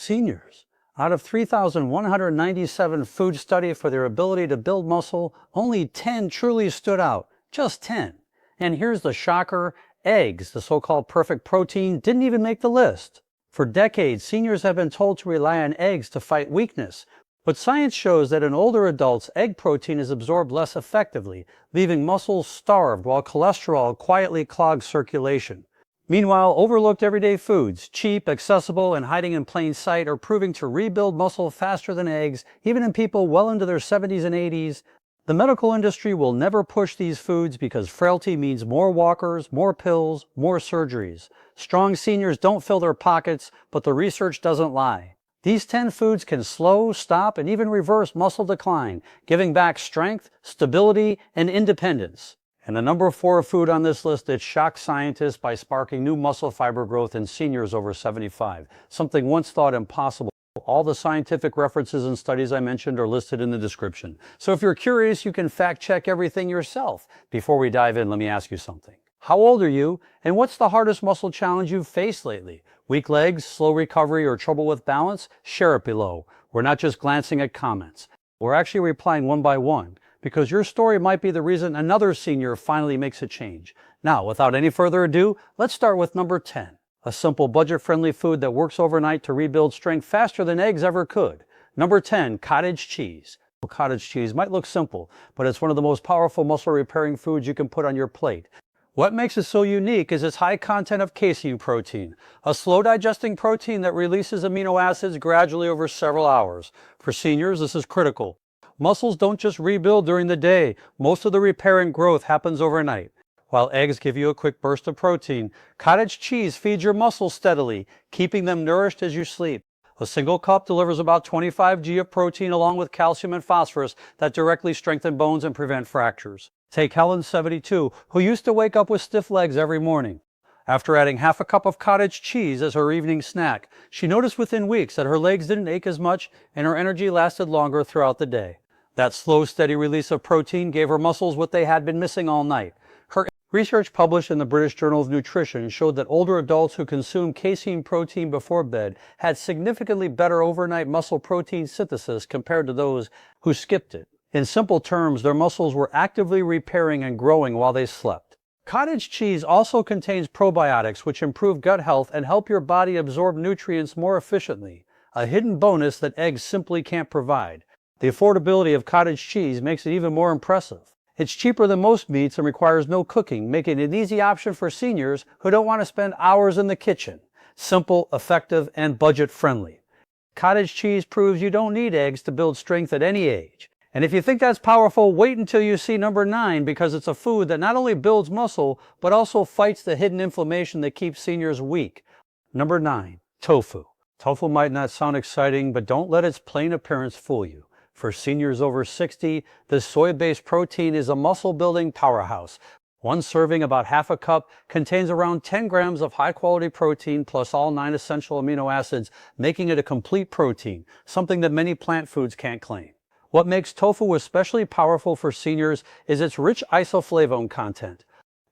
Seniors. Out of 3,197 food studied for their ability to build muscle, only 10 truly stood out. Just 10. And here's the shocker, eggs, the so-called perfect protein, didn't even make the list. For decades, seniors have been told to rely on eggs to fight weakness, but science shows that in older adults, egg protein is absorbed less effectively, leaving muscles starved while cholesterol quietly clogs circulation. Meanwhile, overlooked everyday foods, cheap, accessible, and hiding in plain sight, are proving to rebuild muscle faster than eggs, even in people well into their 70s and 80s. The medical industry will never push these foods because frailty means more walkers, more pills, more surgeries. Strong seniors don't fill their pockets, but the research doesn't lie. These 10 foods can slow, stop, and even reverse muscle decline, giving back strength, stability, and independence. And the number 4 food on this list that shocked scientists by sparking new muscle fiber growth in seniors over 75, something once thought impossible. All the scientific references and studies I mentioned are listed in the description. So if you're curious, you can fact check everything yourself. Before we dive in, let me ask you something. How old are you, and what's the hardest muscle challenge you've faced lately? Weak legs, slow recovery, or trouble with balance? Share it below. We're not just glancing at comments. We're actually replying one by one, because your story might be the reason another senior finally makes a change. Now, without any further ado, let's start with number 10. A simple, budget-friendly food that works overnight to rebuild strength faster than eggs ever could. Number 10, cottage cheese. Cottage cheese might look simple, but it's one of the most powerful muscle-repairing foods you can put on your plate. What makes it so unique is its high content of casein protein, a slow-digesting protein that releases amino acids gradually over several hours. For seniors, this is critical. Muscles don't just rebuild during the day. Most of the repair and growth happens overnight. While eggs give you a quick burst of protein, cottage cheese feeds your muscles steadily, keeping them nourished as you sleep. A single cup delivers about 25 g of protein along with calcium and phosphorus that directly strengthen bones and prevent fractures. Take Helen, 72, who used to wake up with stiff legs every morning. After adding half a cup of cottage cheese as her evening snack, she noticed within weeks that her legs didn't ache as much and her energy lasted longer throughout the day. That slow, steady release of protein gave her muscles what they had been missing all night. Research published in the British Journal of Nutrition showed that older adults who consumed casein protein before bed had significantly better overnight muscle protein synthesis compared to those who skipped it. In simple terms, their muscles were actively repairing and growing while they slept. Cottage cheese also contains probiotics which improve gut health and help your body absorb nutrients more efficiently, a hidden bonus that eggs simply can't provide. The affordability of cottage cheese makes it even more impressive. It's cheaper than most meats and requires no cooking, making it an easy option for seniors who don't want to spend hours in the kitchen. Simple, effective, and budget-friendly. Cottage cheese proves you don't need eggs to build strength at any age. And if you think that's powerful, wait until you see number 9, because it's a food that not only builds muscle, but also fights the hidden inflammation that keeps seniors weak. Number 9, tofu. Tofu might not sound exciting, but don't let its plain appearance fool you. For seniors over 60, this soy-based protein is a muscle-building powerhouse. One serving, about half a cup, contains around 10 grams of high-quality protein plus all 9 essential amino acids, making it a complete protein, something that many plant foods can't claim. What makes tofu especially powerful for seniors is its rich isoflavone content.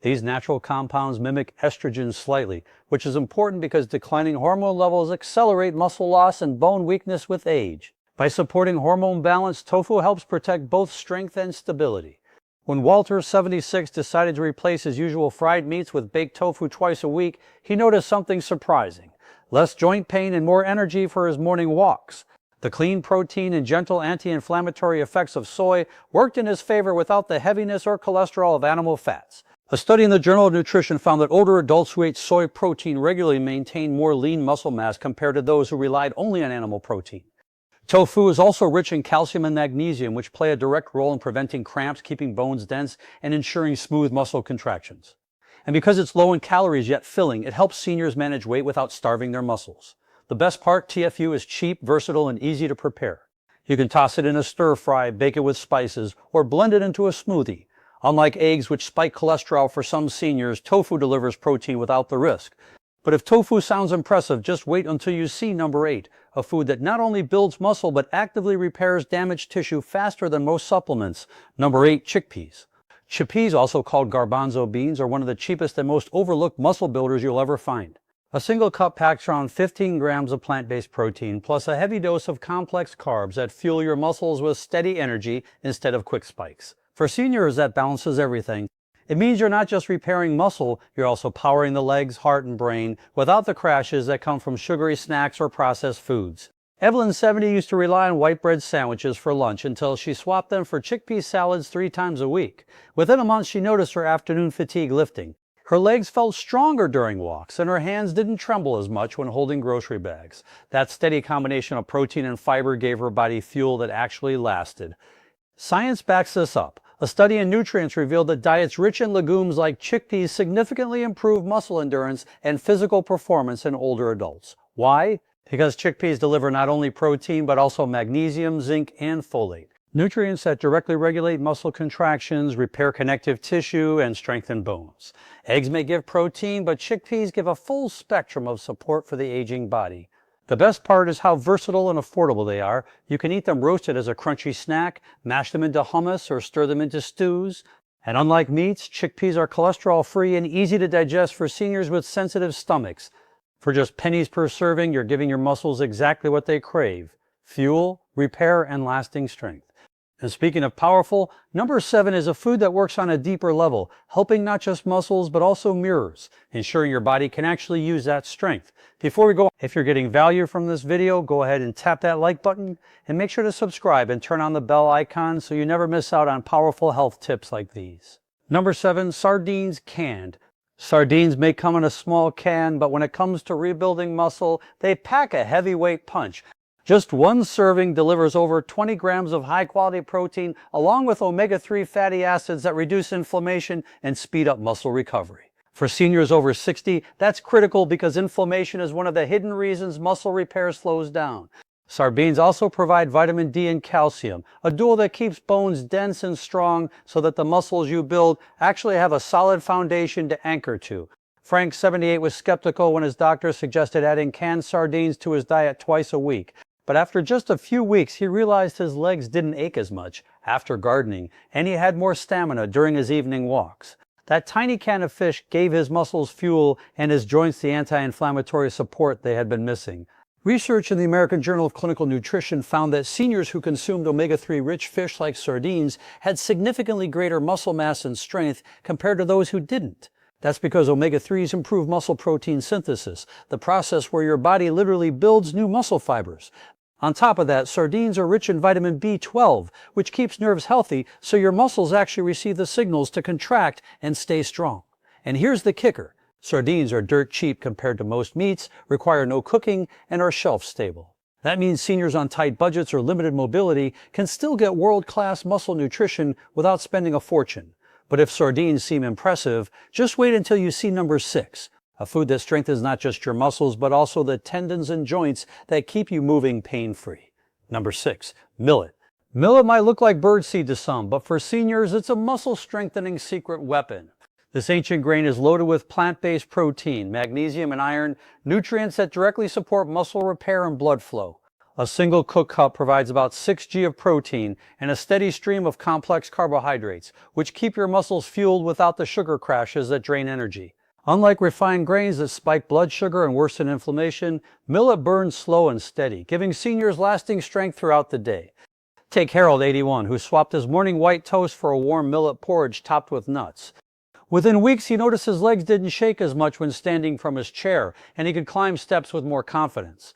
These natural compounds mimic estrogen slightly, which is important because declining hormone levels accelerate muscle loss and bone weakness with age. By supporting hormone balance, tofu helps protect both strength and stability. When Walter, 76, decided to replace his usual fried meats with baked tofu twice a week, he noticed something surprising: less joint pain and more energy for his morning walks. The clean protein and gentle anti-inflammatory effects of soy worked in his favor without the heaviness or cholesterol of animal fats. A study in the Journal of Nutrition found that older adults who ate soy protein regularly maintained more lean muscle mass compared to those who relied only on animal protein. Tofu is also rich in calcium and magnesium, which play a direct role in preventing cramps, keeping bones dense, and ensuring smooth muscle contractions. And because it's low in calories yet filling, it helps seniors manage weight without starving their muscles. The best part, TFU is cheap, versatile, and easy to prepare. You can toss it in a stir fry, bake it with spices, or blend it into a smoothie. Unlike eggs, which spike cholesterol for some seniors, tofu delivers protein without the risk. But if tofu sounds impressive, just wait until you see number 8, a food that not only builds muscle but actively repairs damaged tissue faster than most supplements. Number 8, chickpeas. Chickpeas, also called garbanzo beans, are one of the cheapest and most overlooked muscle builders you'll ever find. A single cup packs around 15 grams of plant-based protein, plus a heavy dose of complex carbs that fuel your muscles with steady energy instead of quick spikes. For seniors, that balances everything. It means you're not just repairing muscle, you're also powering the legs, heart, and brain without the crashes that come from sugary snacks or processed foods. Evelyn, 70, used to rely on white bread sandwiches for lunch until she swapped them for chickpea salads 3 times a week. Within a month, she noticed her afternoon fatigue lifting. Her legs felt stronger during walks, and her hands didn't tremble as much when holding grocery bags. That steady combination of protein and fiber gave her body fuel that actually lasted. Science backs this up. A study in nutrients revealed that diets rich in legumes like chickpeas significantly improve muscle endurance and physical performance in older adults. Why? Because chickpeas deliver not only protein, but also magnesium, zinc, and folate, nutrients that directly regulate muscle contractions, repair connective tissue, and strengthen bones. Eggs may give protein, but chickpeas give a full spectrum of support for the aging body. The best part is how versatile and affordable they are. You can eat them roasted as a crunchy snack, mash them into hummus, or stir them into stews. And unlike meats, chickpeas are cholesterol-free and easy to digest for seniors with sensitive stomachs. For just pennies per serving, you're giving your muscles exactly what they crave: fuel, repair, and lasting strength. And speaking of powerful, number 7 is a food that works on a deeper level, helping not just muscles, but also mirrors, ensuring your body can actually use that strength. Before we go, if you're getting value from this video, go ahead and tap that like button, and make sure to subscribe and turn on the bell icon so you never miss out on powerful health tips like these. Number 7, sardines canned. Sardines may come in a small can, but when it comes to rebuilding muscle, they pack a heavyweight punch. Just one serving delivers over 20 grams of high-quality protein, along with omega-3 fatty acids that reduce inflammation and speed up muscle recovery. For seniors over 60, that's critical because inflammation is one of the hidden reasons muscle repair slows down. Sardines also provide vitamin D and calcium, a duo that keeps bones dense and strong so that the muscles you build actually have a solid foundation to anchor to. Frank, 78, was skeptical when his doctor suggested adding canned sardines to his diet twice a week. But after just a few weeks, he realized his legs didn't ache as much after gardening, and he had more stamina during his evening walks. That tiny can of fish gave his muscles fuel and his joints the anti-inflammatory support they had been missing. Research in the American Journal of Clinical Nutrition found that seniors who consumed omega-3 rich fish like sardines had significantly greater muscle mass and strength compared to those who didn't. That's because omega-3s improve muscle protein synthesis, the process where your body literally builds new muscle fibers. On top of that, sardines are rich in vitamin B12, which keeps nerves healthy so your muscles actually receive the signals to contract and stay strong. And here's the kicker: sardines are dirt cheap compared to most meats, require no cooking, and are shelf stable. That means seniors on tight budgets or limited mobility can still get world-class muscle nutrition without spending a fortune. But if sardines seem impressive, just wait until you see number 6, a food that strengthens not just your muscles, but also the tendons and joints that keep you moving pain-free. Number 6, millet. Millet might look like birdseed to some, but for seniors, it's a muscle-strengthening secret weapon. This ancient grain is loaded with plant-based protein, magnesium, and iron, nutrients that directly support muscle repair and blood flow. A single cooked cup provides about 6 g of protein and a steady stream of complex carbohydrates, which keep your muscles fueled without the sugar crashes that drain energy. Unlike refined grains that spike blood sugar and worsen inflammation, millet burns slow and steady, giving seniors lasting strength throughout the day. Take Harold, 81, who swapped his morning white toast for a warm millet porridge topped with nuts. Within weeks, he noticed his legs didn't shake as much when standing from his chair, and he could climb steps with more confidence.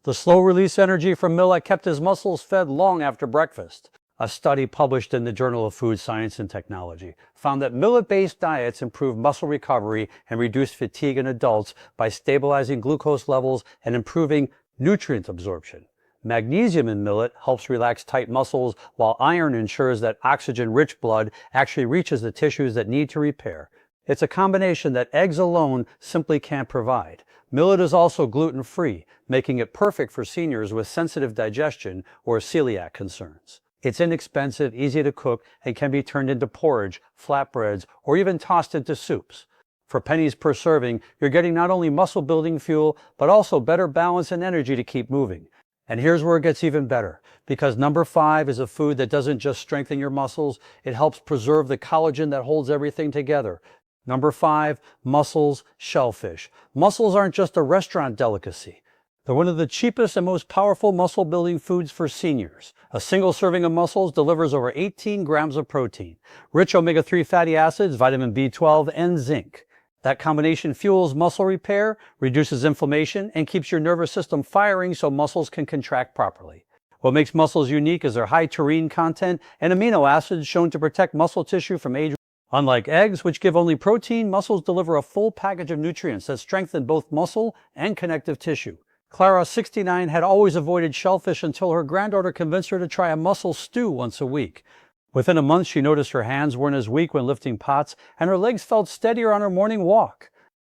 The slow-release energy from millet kept his muscles fed long after breakfast. A study published in the Journal of Food Science and Technology found that millet-based diets improve muscle recovery and reduce fatigue in adults by stabilizing glucose levels and improving nutrient absorption. Magnesium in millet helps relax tight muscles, while iron ensures that oxygen-rich blood actually reaches the tissues that need to repair. It's a combination that eggs alone simply can't provide. Millet is also gluten-free, making it perfect for seniors with sensitive digestion or celiac concerns. It's inexpensive, easy to cook, and can be turned into porridge, flatbreads, or even tossed into soups. For pennies per serving, you're getting not only muscle-building fuel, but also better balance and energy to keep moving. And here's where it gets even better, because number 5 is a food that doesn't just strengthen your muscles, it helps preserve the collagen that holds everything together. Number 5, mussels, shellfish. Mussels aren't just a restaurant delicacy. They're one of the cheapest and most powerful muscle-building foods for seniors. A single serving of mussels delivers over 18 grams of protein, rich omega-3 fatty acids, vitamin B12, and zinc. That combination fuels muscle repair, reduces inflammation, and keeps your nervous system firing so muscles can contract properly. What makes mussels unique is their high taurine content and amino acids shown to protect muscle tissue from age. Unlike eggs, which give only protein, mussels deliver a full package of nutrients that strengthen both muscle and connective tissue. Clara, 69, had always avoided shellfish until her granddaughter convinced her to try a mussel stew once a week. Within a month, she noticed her hands weren't as weak when lifting pots, and her legs felt steadier on her morning walk.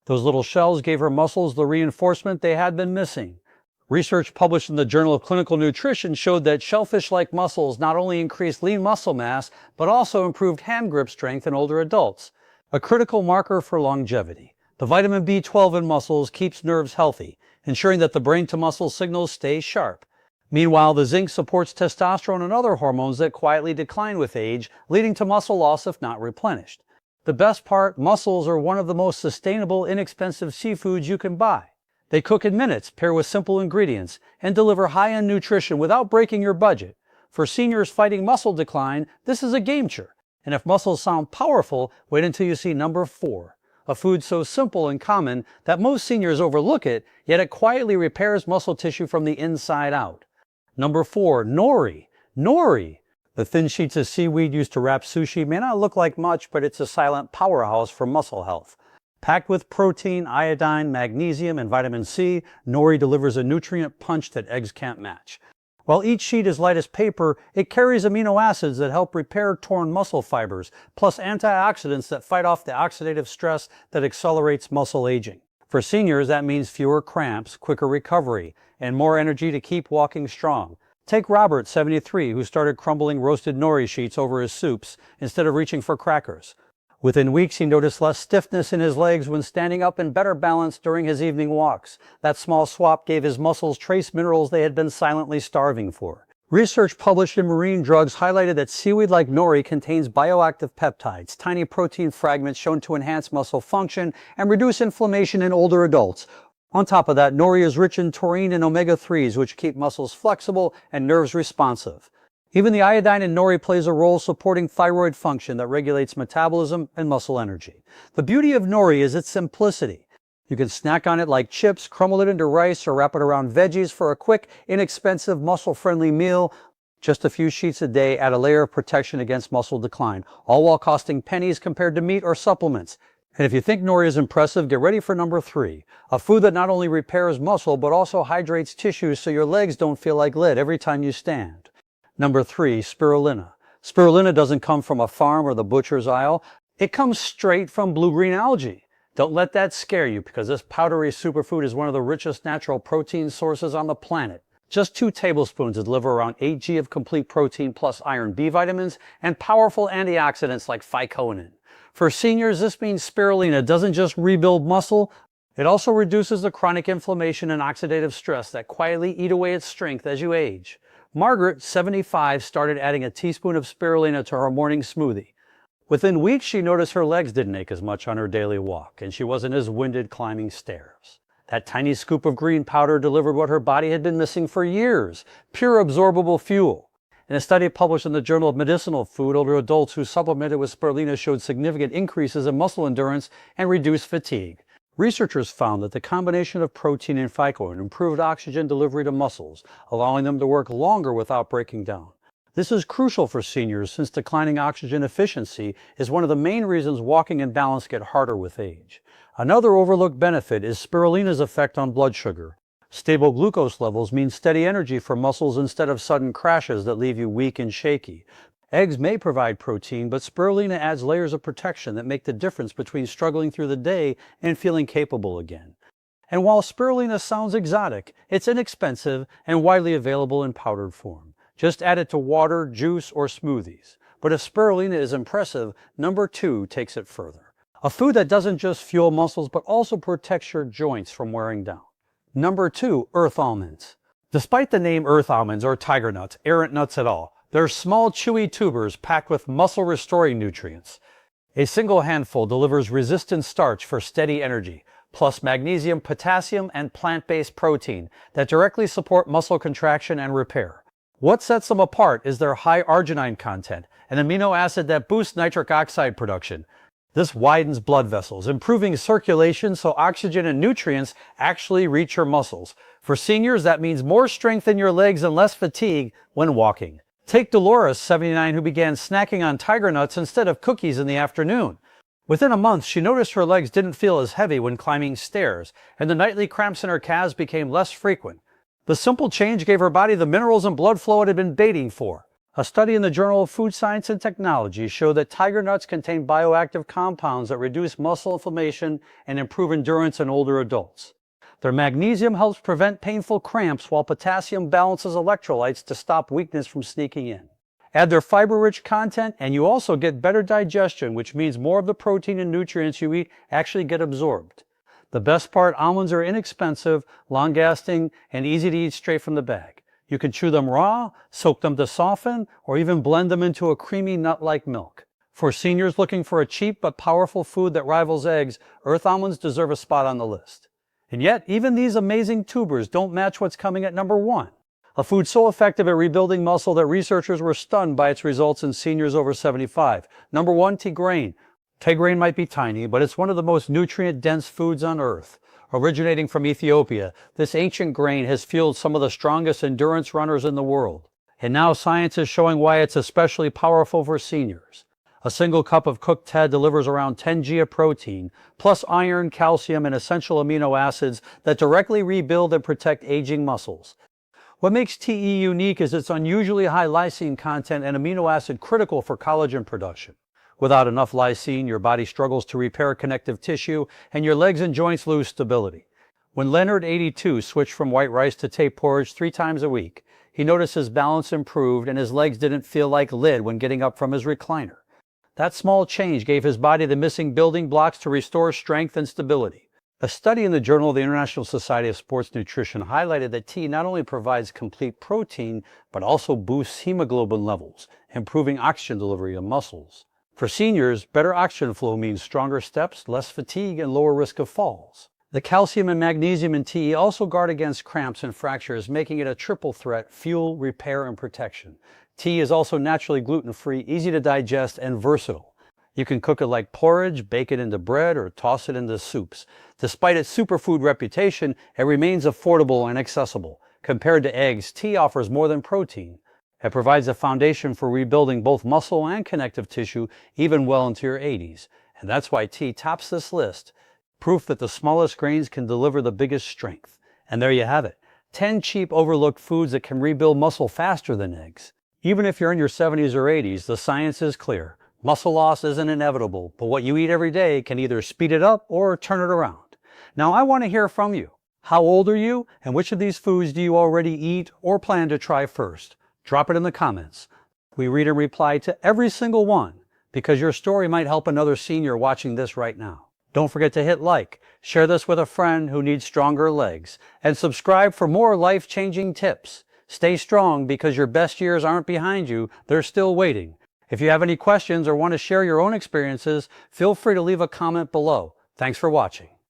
Those little shells gave her muscles the reinforcement they had been missing. Research published in the Journal of Clinical Nutrition showed that shellfish-like mussels not only increased lean muscle mass, but also improved hand grip strength in older adults, a critical marker for longevity. The vitamin B12 in mussels keeps nerves healthy, ensuring that the brain-to-muscle signals stay sharp. Meanwhile, the zinc supports testosterone and other hormones that quietly decline with age, leading to muscle loss if not replenished. The best part, mussels are one of the most sustainable, inexpensive seafoods you can buy. They cook in minutes, pair with simple ingredients, and deliver high-end nutrition without breaking your budget. For seniors fighting muscle decline, this is a game-changer. And if mussels sound powerful, wait until you see number 4. A food so simple and common that most seniors overlook it, yet it quietly repairs muscle tissue from the inside out. Number 4, nori. Nori! The thin sheets of seaweed used to wrap sushi may not look like much, but it's a silent powerhouse for muscle health. Packed with protein, iodine, magnesium, and vitamin C, nori delivers a nutrient punch that eggs can't match. While each sheet is light as paper, it carries amino acids that help repair torn muscle fibers, plus antioxidants that fight off the oxidative stress that accelerates muscle aging. For seniors, that means fewer cramps, quicker recovery, and more energy to keep walking strong. Take Robert, 73, who started crumbling roasted nori sheets over his soups instead of reaching for crackers. Within weeks, he noticed less stiffness in his legs when standing up and better balance during his evening walks. That small swap gave his muscles trace minerals they had been silently starving for. Research published in Marine Drugs highlighted that seaweed like nori contains bioactive peptides, tiny protein fragments shown to enhance muscle function and reduce inflammation in older adults. On top of that, nori is rich in taurine and omega-3s, which keep muscles flexible and nerves responsive. Even the iodine in nori plays a role supporting thyroid function that regulates metabolism and muscle energy. The beauty of nori is its simplicity. You can snack on it like chips, crumble it into rice, or wrap it around veggies for a quick, inexpensive, muscle-friendly meal. Just a few sheets a day add a layer of protection against muscle decline, all while costing pennies compared to meat or supplements. And if you think nori is impressive, get ready for number 3, a food that not only repairs muscle, but also hydrates tissues so your legs don't feel like lead every time you stand. Number 3, spirulina. Spirulina doesn't come from a farm or the butcher's aisle. It comes straight from blue-green algae. Don't let that scare you, because this powdery superfood is one of the richest natural protein sources on the planet. Just 2 tablespoons deliver around 8 g of complete protein plus iron B vitamins and powerful antioxidants like phyconin. For seniors, this means spirulina doesn't just rebuild muscle, it also reduces the chronic inflammation and oxidative stress that quietly eat away its strength as you age. Margaret, 75, started adding a teaspoon of spirulina to her morning smoothie. Within weeks, she noticed her legs didn't ache as much on her daily walk, and she wasn't as winded climbing stairs. That tiny scoop of green powder delivered what her body had been missing for years, pure absorbable fuel. In a study published in the Journal of Medicinal Food, older adults who supplemented with spirulina showed significant increases in muscle endurance and reduced fatigue. Researchers found that the combination of protein and phycoin improved oxygen delivery to muscles, allowing them to work longer without breaking down. This is crucial for seniors since declining oxygen efficiency is one of the main reasons walking and balance get harder with age. Another overlooked benefit is spirulina's effect on blood sugar. Stable glucose levels mean steady energy for muscles instead of sudden crashes that leave you weak and shaky. Eggs may provide protein, but spirulina adds layers of protection that make the difference between struggling through the day and feeling capable again. And while spirulina sounds exotic, it's inexpensive and widely available in powdered form. Just add it to water, juice, or smoothies. But if spirulina is impressive, number 2 takes it further. A food that doesn't just fuel muscles, but also protects your joints from wearing down. Number 2, earth almonds. Despite the name earth almonds or tiger nuts, aren't nuts at all. They're small, chewy tubers packed with muscle-restoring nutrients. A single handful delivers resistant starch for steady energy, plus magnesium, potassium, and plant-based protein that directly support muscle contraction and repair. What sets them apart is their high arginine content, an amino acid that boosts nitric oxide production. This widens blood vessels, improving circulation so oxygen and nutrients actually reach your muscles. For seniors, that means more strength in your legs and less fatigue when walking. Take Dolores, 79, who began snacking on tiger nuts instead of cookies in the afternoon. Within a month, she noticed her legs didn't feel as heavy when climbing stairs, and the nightly cramps in her calves became less frequent. The simple change gave her body the minerals and blood flow it had been waiting for. A study in the Journal of Food Science and Technology showed that tiger nuts contain bioactive compounds that reduce muscle inflammation and improve endurance in older adults. Their magnesium helps prevent painful cramps, while potassium balances electrolytes to stop weakness from sneaking in. Add their fiber-rich content, and you also get better digestion, which means more of the protein and nutrients you eat actually get absorbed. The best part, almonds are inexpensive, long-lasting, and easy to eat straight from the bag. You can chew them raw, soak them to soften, or even blend them into a creamy nut-like milk. For seniors looking for a cheap but powerful food that rivals eggs, Earth almonds deserve a spot on the list. And yet, even these amazing tubers don't match what's coming at number 1. A food so effective at rebuilding muscle that researchers were stunned by its results in seniors over 75. Number 1, tea grain. Tea grain might be tiny, but it's one of the most nutrient-dense foods on Earth. Originating from Ethiopia, this ancient grain has fueled some of the strongest endurance runners in the world. And now science is showing why it's especially powerful for seniors. A single cup of cooked tea delivers around 10 g of protein, plus iron, calcium, and essential amino acids that directly rebuild and protect aging muscles. What makes tea unique is its unusually high lysine content and amino acid critical for collagen production. Without enough lysine, your body struggles to repair connective tissue, and your legs and joints lose stability. When Leonard, 82, switched from white rice to tea porridge 3 times a week, he noticed his balance improved and his legs didn't feel like lead when getting up from his recliner. That small change gave his body the missing building blocks to restore strength and stability. A study in the Journal of the International Society of Sports Nutrition highlighted that tea not only provides complete protein, but also boosts hemoglobin levels, improving oxygen delivery to muscles. For seniors, better oxygen flow means stronger steps, less fatigue, and lower risk of falls. The calcium and magnesium in tea also guard against cramps and fractures, making it a triple threat: fuel, repair, and protection. Tea is also naturally gluten-free, easy to digest, and versatile. You can cook it like porridge, bake it into bread, or toss it into soups. Despite its superfood reputation, it remains affordable and accessible. Compared to eggs, tea offers more than protein. It provides a foundation for rebuilding both muscle and connective tissue even well into your 80s. And that's why tea tops this list. Proof that the smallest grains can deliver the biggest strength. And there you have it. 10 cheap overlooked foods that can rebuild muscle faster than eggs. Even if you're in your 70s or 80s, the science is clear. Muscle loss isn't inevitable, but what you eat every day can either speed it up or turn it around. Now I want to hear from you. How old are you, and which of these foods do you already eat or plan to try first? Drop it in the comments. We read and reply to every single one, because your story might help another senior watching this right now. Don't forget to hit like, share this with a friend who needs stronger legs, and subscribe for more life-changing tips. Stay strong, because your best years aren't behind you, they're still waiting. If you have any questions or want to share your own experiences, feel free to leave a comment below. Thanks for watching.